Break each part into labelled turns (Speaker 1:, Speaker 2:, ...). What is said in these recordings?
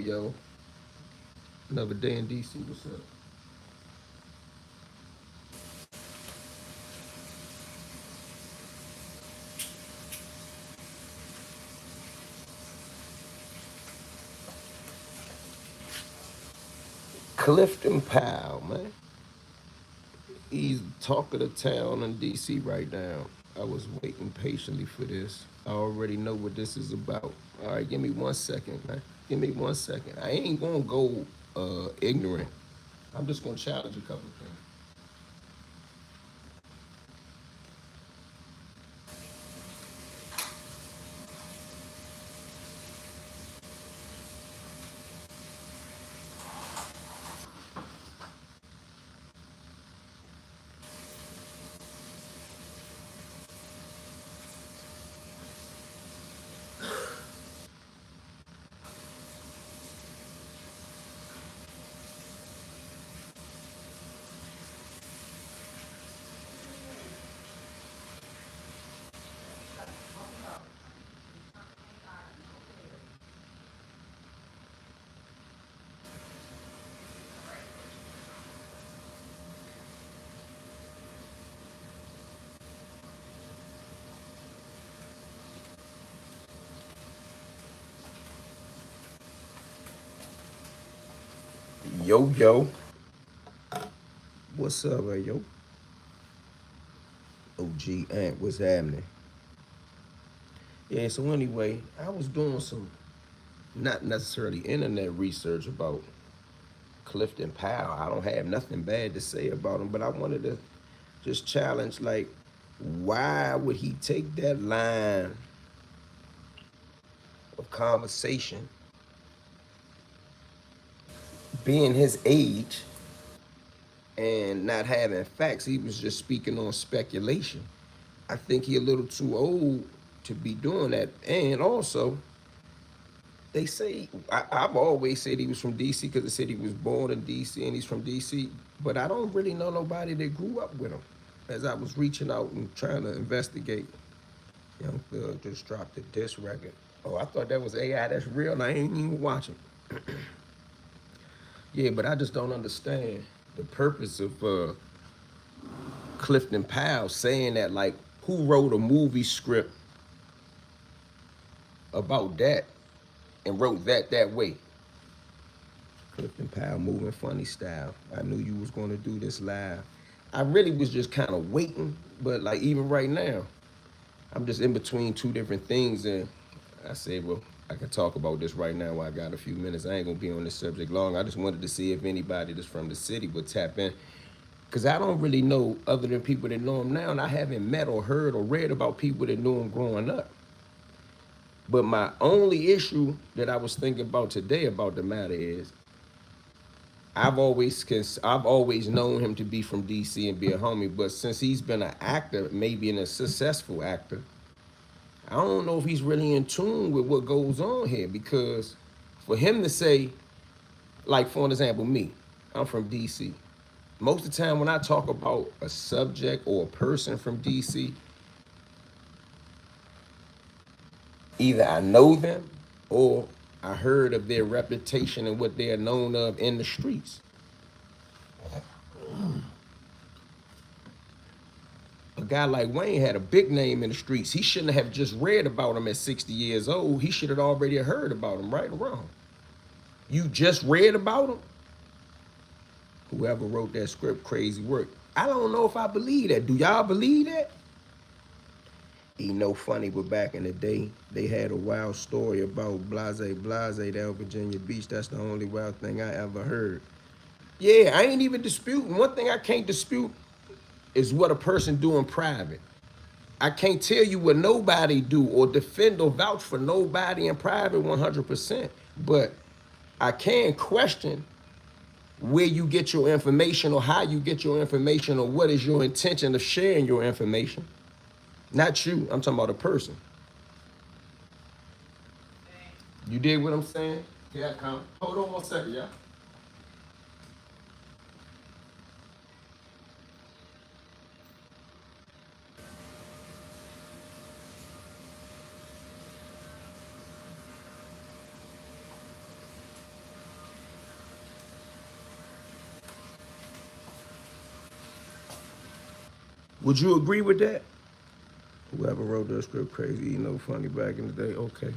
Speaker 1: yo. Another day in DC. What's up? Clifton Powell, man. He's talk of the town in DC right now. I was waiting patiently for this. I already know what this is about. All right, give me 1 second, man. Give me 1 second. I ain't gonna go ignorant. I'm just gonna challenge a couple of things. Yo, yo. What's up, yo? OG Ant, what's happening? Yeah, so anyway, I was doing some not necessarily internet research about Clifton Powell. I don't have nothing bad to say about him, but I wanted to just challenge like, why would he take that line of conversation, being his age and not having facts? He was just speaking on speculation. I think he a little too old to be doing that. And also, they say I've always said he was from DC because they said he was born in DC and he's from DC. But I don't really know nobody that grew up with him. As I was reaching out and trying to investigate, Young Thug just dropped a diss record. Oh, I thought that was AI. That's real. And I ain't even watching. Yeah, but I just don't understand the purpose of Clifton Powell saying that. Like, who wrote a movie script about that and wrote that way? Clifton Powell, moving funny style. I knew you was gonna do this live. I really was just kind of waiting, but like even right now, I'm just in between two different things, and I said, well, I can talk about this right now while I got a few minutes. I ain't gonna be on this subject long. I just wanted to see if anybody that's from the city would tap in, because I don't really know other than people that know him now, and I haven't met or heard or read about people that knew him growing up. But my only issue that I was thinking about today about the matter is I've always known him to be from DC and be a homie, but since he's been an actor, maybe in a successful actor, I don't know if he's really in tune with what goes on here, because for him to say, like for an example, me, I'm from DC. Most of the time when I talk about a subject or a person from DC, either I know them or I heard of their reputation and what they're known of in the streets. A guy like Wayne had a big name in the streets. He shouldn't have just read about him at 60 years old. He should have already heard about him, right or wrong. You just read about him? Whoever wrote that script, crazy work. I don't know if I believe that. Do y'all believe that? Ain't no funny, but back in the day, they had a wild story about Blase Blase down Virginia Beach. That's the only wild thing I ever heard. Yeah, I ain't even disputing. One thing I can't dispute is what a person do in private. I can't tell you what nobody do or defend or vouch for nobody in private 100%. But I can question where you get your information or how you get your information or what is your intention of sharing your information. Not you, I'm talking about a person. You dig what I'm saying? Yeah, come. Hold on 1 second, yeah. Would you agree with that? Whoever wrote that script crazy, you know, funny back in the day. Okay.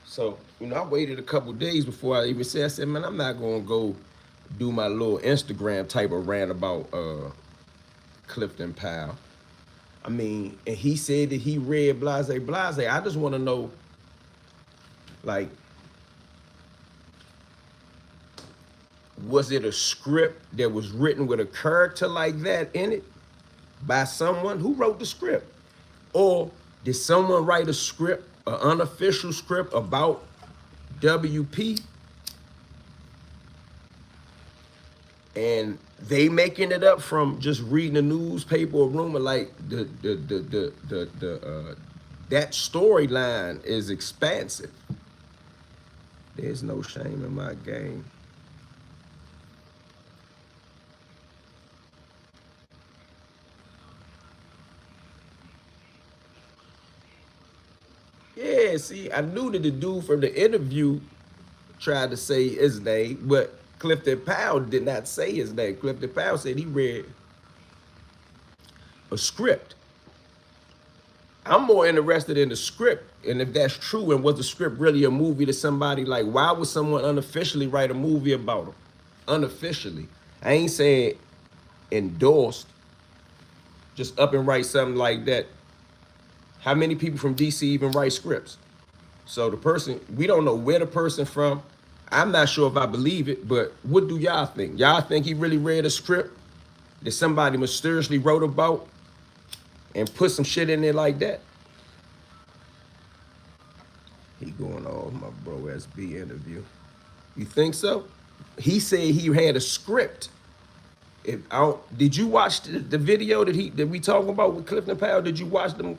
Speaker 1: So, you know, I waited a couple days before I even said, I said, man, I'm not gonna go do my little Instagram type of rant about Clifton Powell. I mean, and he said that he read blase blase. I just wanna know, like, was it a script that was written with a character like that in it by someone who wrote the script? Or did someone write a script, an unofficial script about WP, and they making it up from just reading a newspaper or rumor? Like that storyline is expansive. There's no shame in my game. Yeah, see, I knew that the dude from the interview tried to say his name, but Clifton Powell did not say his name. Clifton Powell said he read a script. I'm more interested in the script, and if that's true, and was the script really a movie to somebody? Like, why would someone unofficially write a movie about him? Unofficially. I ain't saying endorsed, just up and write something like that. How many people from DC even write scripts? So the person, we don't know where the person from. I'm not sure if I believe it, but what do y'all think? Y'all think he really read a script that somebody mysteriously wrote about and put some shit in there like that? He going off my bro SB interview. You think so? He said he had a script. Did you watch the video that we talking about with Clifton Powell? Did you watch them?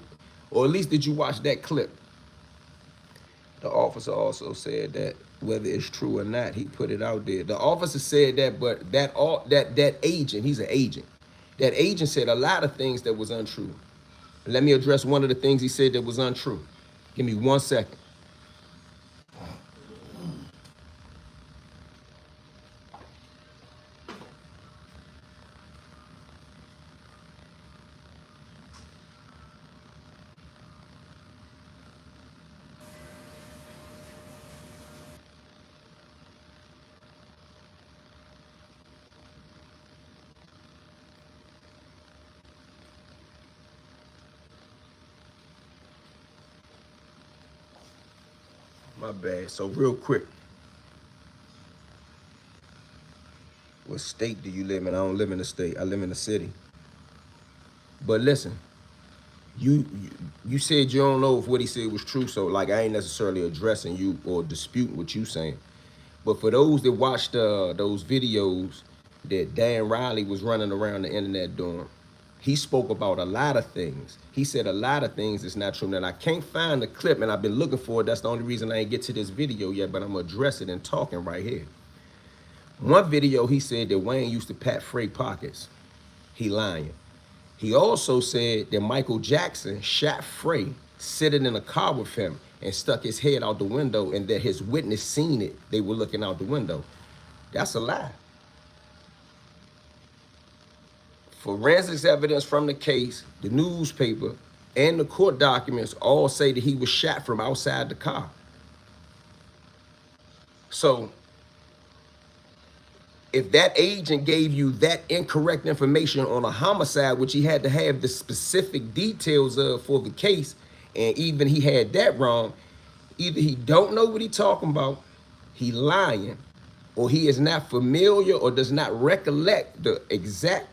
Speaker 1: Or at least did you watch that clip? The officer also said that whether it's true or not, he put it out there. The officer said that, but that agent, he's an agent. That agent said a lot of things that was untrue. Let me address one of the things he said that was untrue. Give me 1 second. My bad. So real quick, what state do you live in? I don't live in the state. I live in the city. But listen, you said you don't know if what he said was true. So like, I ain't necessarily addressing you or disputing what you saying. But for those that watched those videos that Dan Riley was running around the internet doing, he spoke about a lot of things. He said a lot of things that's not true. Now, I can't find the clip, and I've been looking for it. That's the only reason I ain't get to this video yet, but I'm gonna address it and talking right here. One video, he said that Wayne used to pat Frey pockets. He lying. He also said that Michael Jackson shot Frey sitting in a car with him and stuck his head out the window, and that his witness seen it. They were looking out the window. That's a lie. Forensics evidence from the case, the newspaper, and the court documents all say that he was shot from outside the car. So, if that agent gave you that incorrect information on a homicide, which he had to have the specific details of for the case, and even he had that wrong, either he don't know what he talking about, he lying, or he is not familiar or does not recollect the exact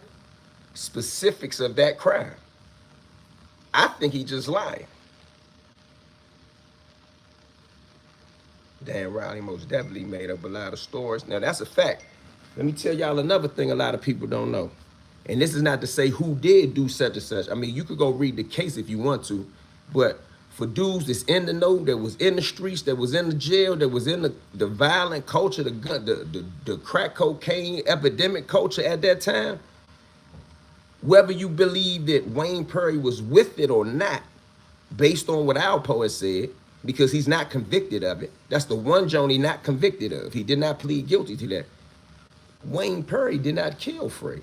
Speaker 1: specifics of that crime. I think he just lying. Dan Riley most definitely made up a lot of stories. Now that's a fact. Let me tell y'all another thing a lot of people don't know. And this is not to say who did do such and such. I mean, you could go read the case if you want to, but for dudes that's in the know, that was in the streets, that was in the jail, that was in the violent culture, the crack cocaine epidemic culture at that time, whether you believe that Wayne Perry was with it or not, based on what Alpo has said, because he's not convicted of it. That's the one Joni not convicted of. He did not plead guilty to that. Wayne Perry did not kill Frey.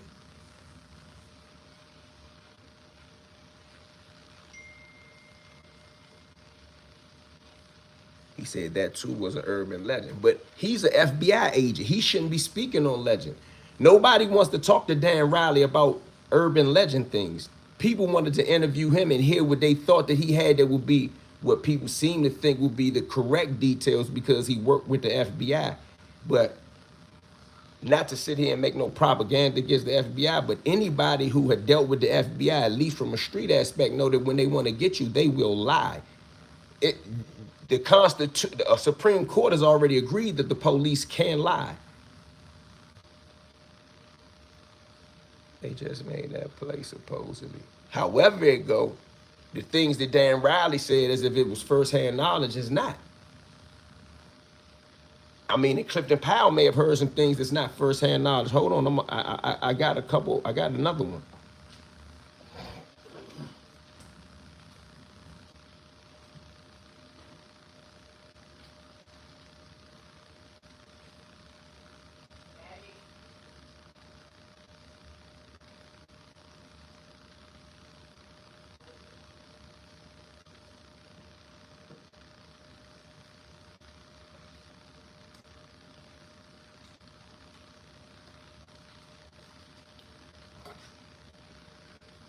Speaker 1: said that too was an urban legend. But he's an FBI agent. He shouldn't be speaking on legend. Nobody wants to talk to Dan Riley about urban legend things. People wanted to interview him and hear what they thought that he had that would be what people seem to think would be the correct details because he worked with the FBI. But not to sit here and make no propaganda against the FBI, but anybody who had dealt with the FBI, at least from a street aspect, know that when they want to get you, they will lie. The Supreme Court has already agreed that the police can lie. They just made that play supposedly. However it go, the things that Dan Riley said as if it was firsthand knowledge is not. I mean, and Clifton Powell may have heard some things that's not firsthand knowledge. Hold on, I got a couple. I got another one.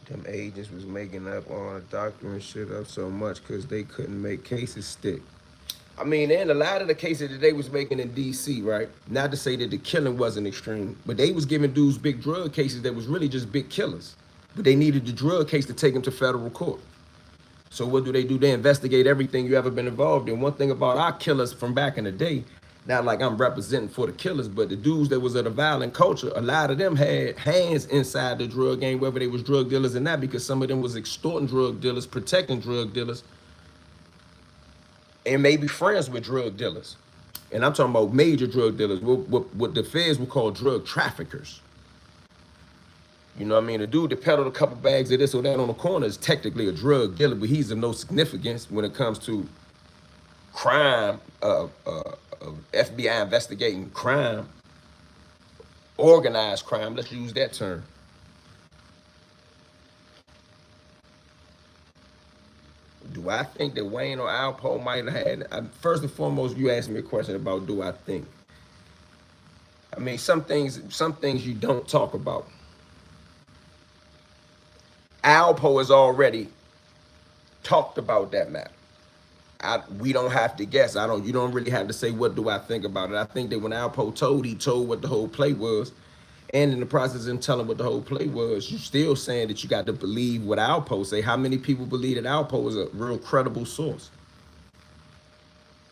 Speaker 1: Them agents was making up all the doctoring shit up so much because they couldn't make cases stick. I mean, and a lot of the cases that they was making in D.C., right? Not to say that the killing wasn't extreme, but they was giving dudes big drug cases that was really just big killers. But they needed the drug case to take them to federal court. So what do? They investigate everything you ever been involved in. One thing about our killers from back in the day, not like I'm representing for the killers, but the dudes that was of the violent culture, a lot of them had hands inside the drug game, whether they was drug dealers or not, because some of them was extorting drug dealers, protecting drug dealers, and maybe friends with drug dealers. And I'm talking about major drug dealers, what the feds would call drug traffickers. You know what I mean? The dude that peddled a couple bags of this or that on the corner is technically a drug dealer, but he's of no significance when it comes to crime, FBI investigating crime, organized crime. Let's use that term. Do I think that Wayne or Alpo might have had? First and foremost, you asked me a question about do I think. I mean, some things you don't talk about. Alpo has already talked about that matter. We don't have to guess. You don't really have to say what do I think about it. I think that when Alpo told, he told what the whole play was. And in the process of telling what the whole play was, you still saying that you got to believe what Alpo say. How many people believe that Alpo is a real credible source?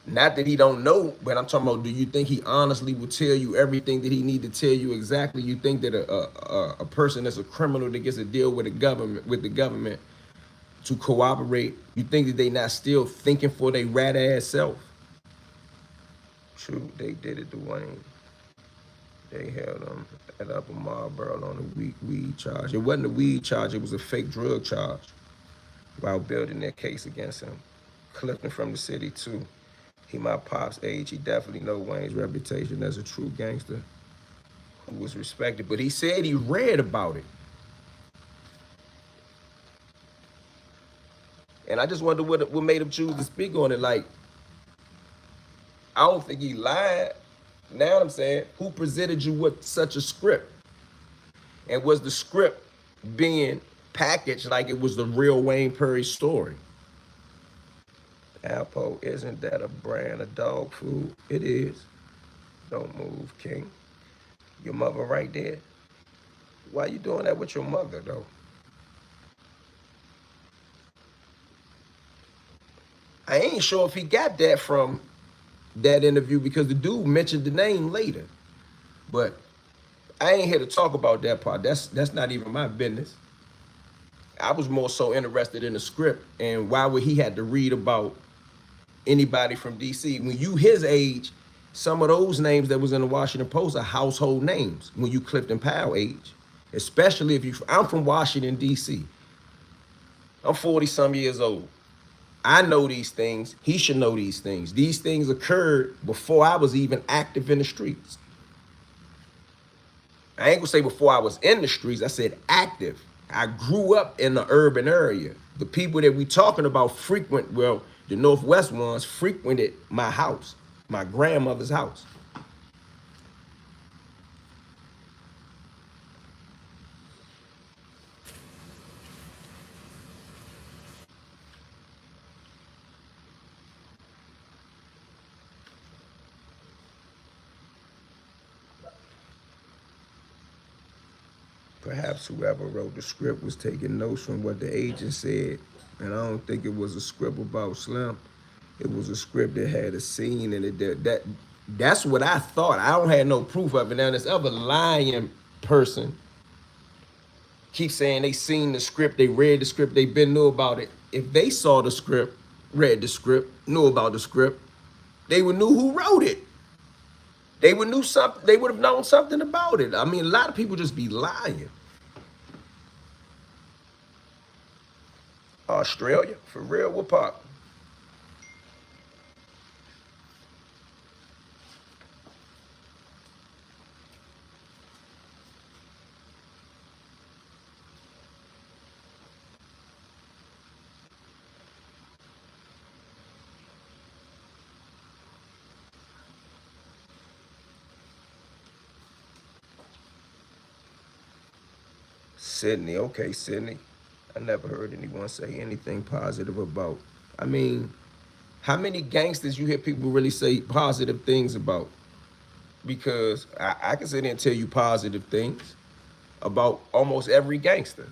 Speaker 1: Not that he don't know, but I'm talking about, do you think he honestly will tell you everything that he need to tell you exactly? You think that a person that's a criminal that gets a deal with the government to cooperate, you think that they not still thinking for their rat ass self? True, they did it to Wayne. They held him at Upper Marlboro on a weed charge. It wasn't a weed charge, it was a fake drug charge while building their case against him. Clifton from the city too. He my pop's age. He definitely know Wayne's reputation as a true gangster who was respected. But he said he read about it. And I just wonder what made him choose to speak on it. Like, I don't think he lied. Now I'm saying, who presented you with such a script? And was the script being packaged like it was the real Wayne Perry story? Alpo, isn't that a brand of dog food? It is. Don't move, King. Your mother right there. Why you doing that with your mother, though? I ain't sure if he got that from that interview because the dude mentioned the name later. But I ain't here to talk about that part. That's not even my business. I was more so interested in the script and why would he had to read about anybody from DC. When you his age, some of those names that was in the Washington Post are household names when you Clifton Powell age. Especially if I'm from Washington, DC. I'm 40-some years old. I know these things. He should know these things. These things occurred before I was even active in the streets. I ain't gonna say before I was in the streets. I said active. I grew up in the urban area. The people that we talking about frequent, well, The Northwest ones frequented my house, my grandmother's house. Perhaps whoever wrote the script was taking notes from what the agent said. And I don't think it was a script about Slim. It was a script that had a scene in it that's what I thought. I don't have no proof of it. Now this other lying person keeps saying they seen the script, they read the script, they been knew about it. If they saw the script, read the script, knew about the script, they would knew who wrote it. They would knew something. They would have known something about it. I mean, a lot of people just be lying. Australia, for real, what part? Sydney, okay, Sydney. I never heard anyone say anything positive about. I mean, how many gangsters you hear people really say positive things about? Because I can sit there and tell you positive things about almost every gangster.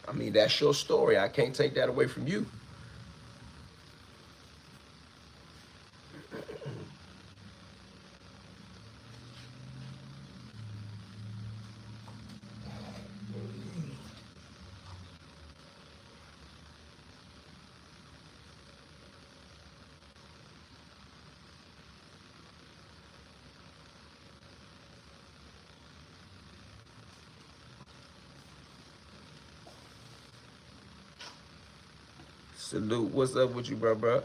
Speaker 1: I mean, that's your story. I can't take that away from you. Salute. What's up with you, bro? Well,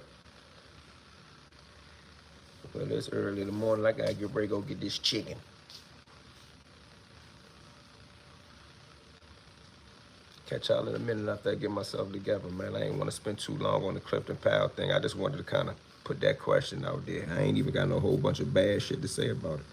Speaker 1: it's early in the morning. I gotta get ready to go get this chicken. Catch y'all in a minute after I get myself together, man. I ain't want to spend too long on the Clifton Powell thing. I just wanted to kind of put that question out there. I ain't even got no whole bunch of bad shit to say about it.